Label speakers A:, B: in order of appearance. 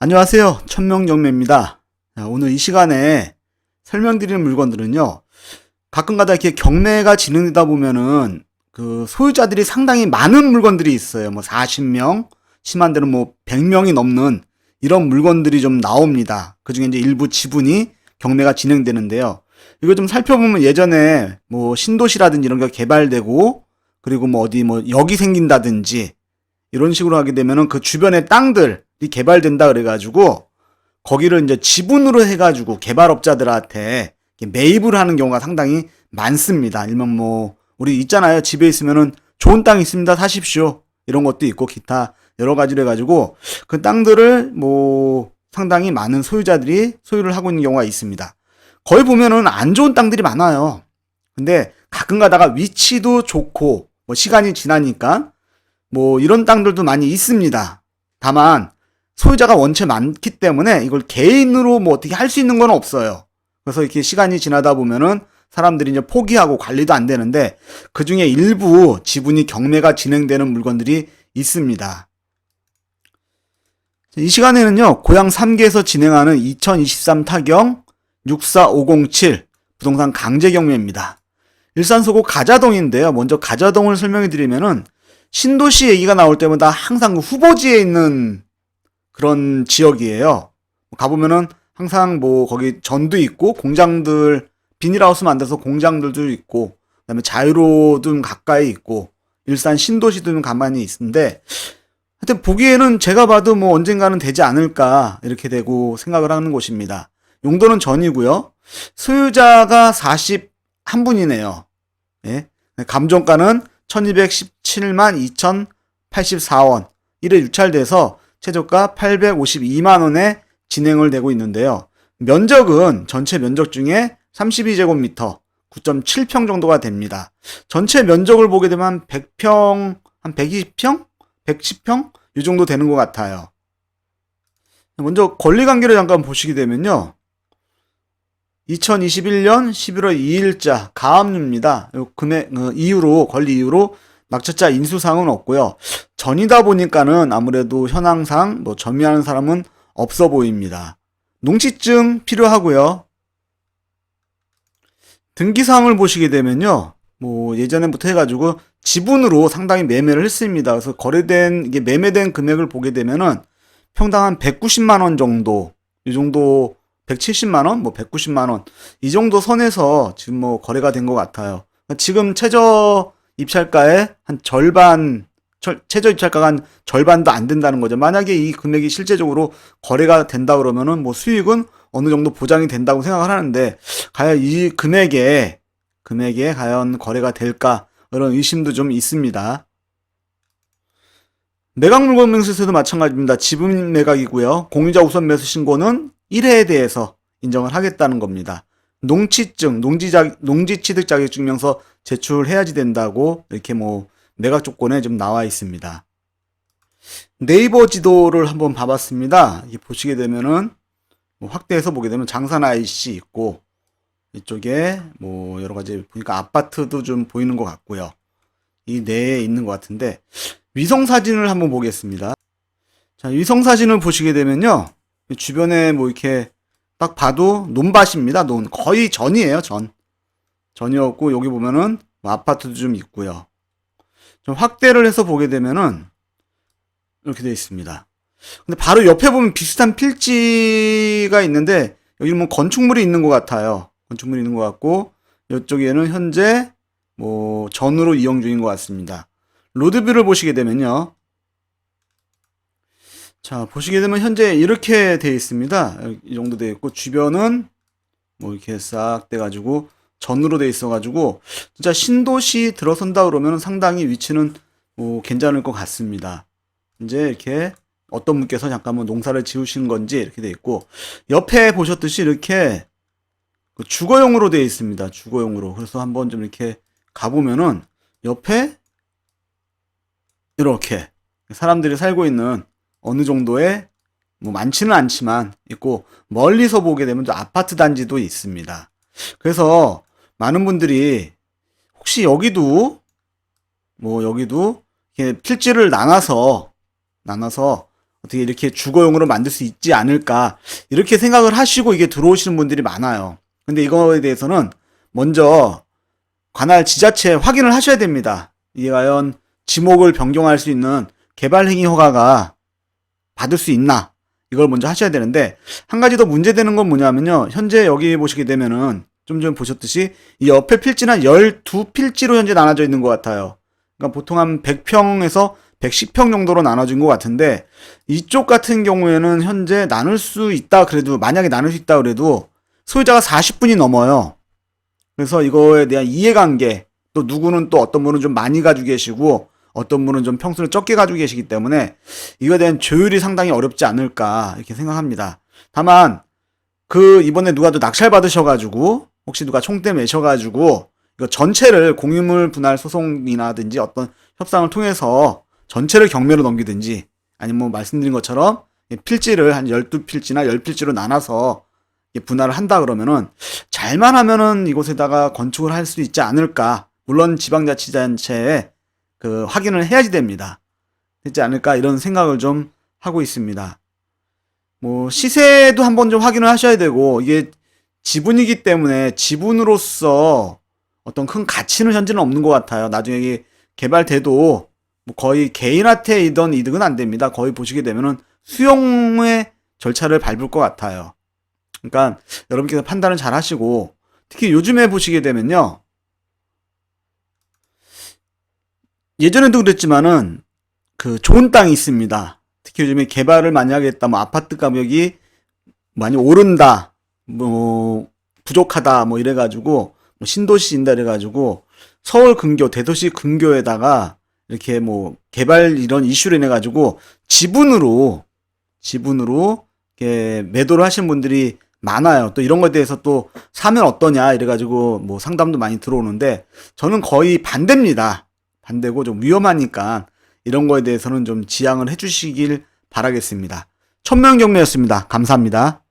A: 안녕하세요. 천명경매입니다. 오늘 이 시간에 설명드리는 물건들은요, 가끔가다 이렇게 경매가 진행되다 보면은 그 소유자들이 상당히 많은 물건들이 있어요. 뭐 40명, 심한 데는 뭐 100명이 넘는 이런 물건들이 좀 나옵니다. 그 중에 이제 일부 지분이 경매가 진행되는데요. 이거 좀 살펴보면 예전에 뭐 신도시라든지 이런 게 개발되고, 그리고 뭐 어디 뭐 역이 생긴다든지 이런 식으로 하게 되면은 그 주변의 땅들이 개발된다 그래가지고 거기를 이제 지분으로 해가지고 개발업자들한테 매입을 하는 경우가 상당히 많습니다. 일명 뭐 우리 있잖아요. 집에 있으면은 좋은 땅 있습니다. 사십시오. 이런 것도 있고 기타 여러 가지로 해가지고 그 땅들을 뭐 상당히 많은 소유자들이 소유를 하고 있는 경우가 있습니다. 거기 보면은 안 좋은 땅들이 많아요. 근데 가끔 가다가 위치도 좋고 뭐 시간이 지나니까 뭐 이런 땅들도 많이 있습니다. 다만 소유자가 원체 많기 때문에 이걸 개인으로 뭐 어떻게 할 수 있는 건 없어요. 그래서 이렇게 시간이 지나다 보면은 사람들이 이제 포기하고 관리도 안 되는데 그 중에 일부 지분이 경매가 진행되는 물건들이 있습니다. 이 시간에는요, 고양 3기에서 진행하는 2023 타경 64507 부동산 강제 경매입니다. 일산 소구 가자동인데요. 먼저 가자동을 설명해 드리면은 신도시 얘기가 나올 때마다 항상 그 후보지에 있는 그런 지역이에요. 가보면은 항상 뭐 거기 전도 있고 공장들 비닐하우스 만들어서 공장들도 있고 그다음에 자유로도 좀 가까이 있고 일산 신도시도 좀 가만히 있는데 하여튼 보기에는 제가 봐도 뭐 언젠가는 되지 않을까 이렇게 되고 생각을 하는 곳입니다. 용도는 전이고요. 소유자가 41분이네요. 예. 감정가는 1217만 2084원 1회 유찰돼서 최저가 852만 원에 진행을 되고 있는데요. 면적은 전체 면적 중에 32제곱미터 9.7평 정도가 됩니다. 전체 면적을 보게 되면 한 100평, 한 120평? 110평? 이 정도 되는 것 같아요. 먼저 권리관계를 잠깐 보시게 되면요. 2021년 11월 2일자 가압류입니다. 금액 이후로 권리 이후로 낙찰자 인수사항은 없고요. 전이다 보니까는 아무래도 현황상 뭐 점유하는 사람은 없어 보입니다. 농지증 필요하고요. 등기사항을 보시게 되면요. 뭐 예전부터 해가지고 지분으로 상당히 매매를 했습니다. 그래서 거래된 이게 매매된 금액을 보게 되면은 평당 한 190만 원 정도, 이 정도 170만 원, 뭐 190만 원 이 정도 선에서 지금 뭐 거래가 된 것 같아요. 지금 최저 입찰가의 한 절반, 최저 입찰가가 한 절반도 안 된다는 거죠. 만약에 이 금액이 실제적으로 거래가 된다 그러면은 뭐 수익은 어느 정도 보장이 된다고 생각을 하는데 과연 이 금액에 과연 거래가 될까 이런 의심도 좀 있습니다. 매각 물건 명세서도 마찬가지입니다. 지분 매각이고요. 공유자 우선 매수 신고는 1회에 대해서 인정을 하겠다는 겁니다. 농지증, 농지취득 자격증명서 제출해야지 된다고 이렇게 뭐 매각 조건에 좀 나와 있습니다. 네이버 지도를 한번 봐봤습니다. 이게 보시게 되면은 뭐 확대해서 보게 되면 장산 IC 있고 이쪽에 뭐 여러 가지 보니까 아파트도 좀 보이는 것 같고요. 이 내에 있는 것 같은데 위성 사진을 한번 보겠습니다. 자, 위성 사진을 보시게 되면요. 주변에 뭐 이렇게 딱 봐도 논밭입니다. 거의 전이에요. 전이었고 여기 보면은 뭐 아파트도 좀 있고요. 좀 확대를 해서 보게 되면은 이렇게 되어 있습니다. 근데 바로 옆에 보면 비슷한 필지가 있는데 여기 뭐 건축물이 있는 것 같아요. 건축물이 있는 것 같고 이쪽에는 현재 뭐 전으로 이용 중인 것 같습니다. 로드뷰를 보시게 되면요. 자, 보시게 되면 현재 이렇게 되어 있습니다. 이 정도 되어 있고 주변은 뭐 이렇게 싹 돼가지고 전으로 되어 있어가지고 진짜 신도시 들어선다 그러면 상당히 위치는 뭐 괜찮을 것 같습니다. 이제 이렇게 어떤 분께서 잠깐만 농사를 지으신 건지 이렇게 되어 있고 옆에 보셨듯이 이렇게 주거용으로 되어 있습니다. 주거용으로. 그래서 한번 좀 이렇게 가보면은 옆에 이렇게 사람들이 살고 있는 어느 정도의 뭐 많지는 않지만 있고 멀리서 보게 되면 또 아파트 단지도 있습니다. 그래서 많은 분들이 혹시 여기도 이렇게 필지를 나눠서 어떻게 이렇게 주거용으로 만들 수 있지 않을까 이렇게 생각을 하시고 이게 들어오시는 분들이 많아요. 근데 이거에 대해서는 먼저 관할 지자체에 확인을 하셔야 됩니다. 이게 과연 지목을 변경할 수 있는 개발행위 허가가 받을 수 있나 이걸 먼저 하셔야 되는데, 한 가지 더 문제되는 건 뭐냐면요, 현재 여기 보시게 되면은 좀 전에 보셨듯이 이 옆에 필지는 12필지로 현재 나눠져 있는 것 같아요. 그러니까 보통 한 100평에서 110평 정도로 나눠진 것 같은데, 이쪽 같은 경우에는 현재 나눌 수 있다 그래도, 만약에 나눌 수 있다 그래도 소유자가 40분이 넘어요. 그래서 이거에 대한 이해관계, 또 누구는 또 어떤 분은 좀 많이 가지고 계시고 어떤 분은 좀 평수를 적게 가지고 계시기 때문에 이거에 대한 조율이 상당히 어렵지 않을까 이렇게 생각합니다. 다만 이번에 누가 또 낙찰 받으셔가지고 혹시 누가 총대 매셔가지고 이거 전체를 공유물 분할 소송이라든지 어떤 협상을 통해서 전체를 경매로 넘기든지, 아니면 뭐 말씀드린 것처럼 필지를 한 12필지나 10필지로 나눠서 분할을 한다 그러면은, 잘만 하면은 이곳에다가 건축을 할 수 있지 않을까. 물론 지방자치단체에 확인을 해야지 됩니다. 되지 않을까 이런 생각을 좀 하고 있습니다. 뭐 시세도 한번 좀 확인을 하셔야 되고, 이게 지분이기 때문에 지분으로서 어떤 큰 가치는 현재는 없는 것 같아요. 나중에 이게 개발돼도 뭐 거의 개인한테 이던 이득은 안 됩니다. 거의 보시게 되면은 수용의 절차를 밟을 것 같아요. 그러니까 여러분께서 판단을 잘 하시고, 특히 요즘에 보시게 되면요, 예전에도 그랬지만은 좋은 땅이 있습니다. 특히 요즘에 개발을 만약에 했다, 뭐 아파트 가격이 많이 오른다, 뭐 부족하다, 뭐 이래가지고 뭐 신도시인다 이래가지고 서울 근교, 대도시 근교에다가 이렇게 뭐 개발 이런 이슈를 인해 가지고 지분으로 이렇게 매도를 하시는 분들이 많아요. 또 이런 거에 대해서 또 사면 어떠냐 이래가지고 뭐 상담도 많이 들어오는데, 저는 거의 반대입니다. 반대고 좀 위험하니까 이런 거에 대해서는 좀 지양을 해주시길 바라겠습니다. 천명경매였습니다. 감사합니다.